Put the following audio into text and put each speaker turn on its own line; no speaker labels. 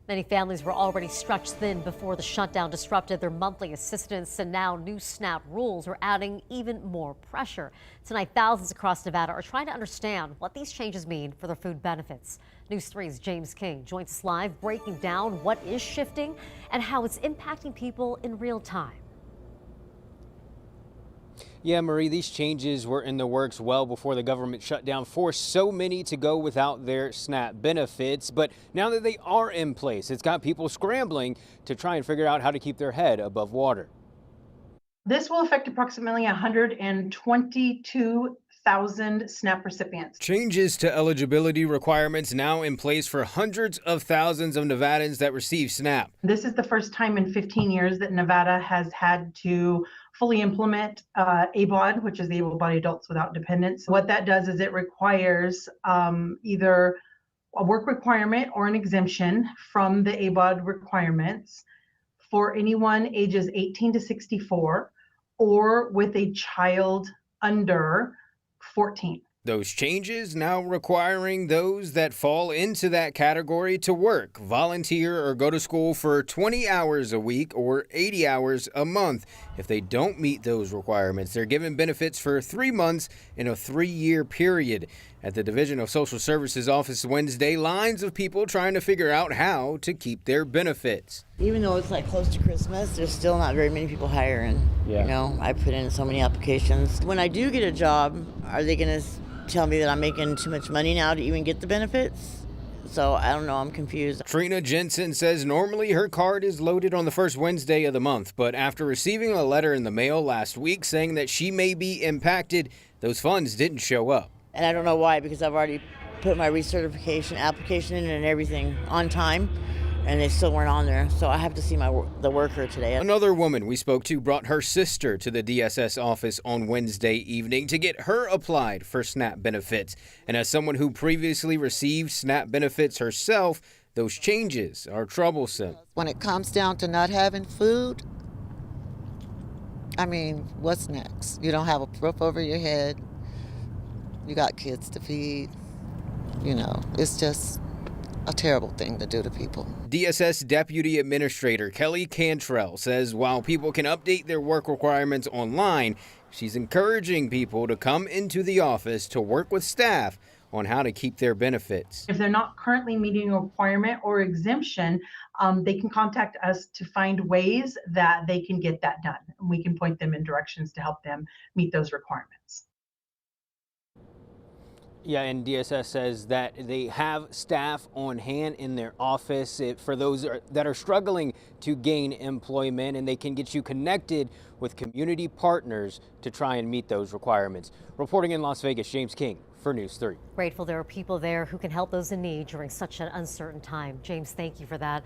Many families were already stretched thin before the shutdown disrupted their monthly assistance, and now new SNAP rules are adding even more pressure. Tonight, thousands across Nevada are trying to understand what these changes mean for their food benefits. News 3's James King joins us live, breaking down what is shifting and how it's impacting people in real time.
Yeah, Marie, these changes were in the works well before the government shutdown forced so many to go without their SNAP benefits. But now that they are in place, it's got people scrambling to try and figure out how to keep their head above water.
This will affect approximately 122,000 SNAP recipients.
Changes to eligibility requirements now in place for hundreds of thousands of Nevadans that receive SNAP.
This is the first time in 15 years that Nevada has had to fully implement ABOD, which is the able-bodied adults without dependents. What that does is it requires either a work requirement or an exemption from the ABOD requirements for anyone ages 18 to 64 or with a child under 14.
Those changes now requiring those that fall into that category to work, volunteer, or go to school for 20 hours a week or 80 hours a month. If they don't meet those requirements, they're given benefits for 3 months in a 3-year period. At the Division of Social Services office Wednesday, lines of people trying to figure out how to keep their benefits.
Even though it's like close to Christmas, there's still not very many people hiring.
Yeah.
You know, I put in so many applications. When I do get a job, are they going to tell me that I'm making too much money now to even get the benefits? So I don't know, I'm confused.
Trina Jensen says normally her card is loaded on the first Wednesday of the month, but after receiving a letter in the mail last week saying that she may be impacted, those funds didn't show up.
And I don't know why, because I've already put my recertification application in and everything on time, and they still weren't on there. So I have to see the worker today.
Another woman we spoke to brought her sister to the DSS office on Wednesday evening to get her applied for SNAP benefits. And as someone who previously received SNAP benefits herself, those changes are troublesome.
When it comes down to not having food, I mean, what's next? You don't have a roof over your head. You got kids to feed. You know, it's just a terrible thing to do to people.
DSS Deputy Administrator Kelly Cantrelle says while people can update their work requirements online, she's encouraging people to come into the office to work with staff on how to keep their benefits.
If they're not currently meeting a requirement or exemption, they can contact us to find ways that they can get that done. And we can point them in directions to help them meet those requirements.
Yeah, and DSS says that they have staff on hand in their office for those that are struggling to gain employment, and they can get you connected with community partners to try and meet those requirements. Reporting in Las Vegas, James King for News 3.
Grateful there are people there who can help those in need during such an uncertain time. James, thank you for that.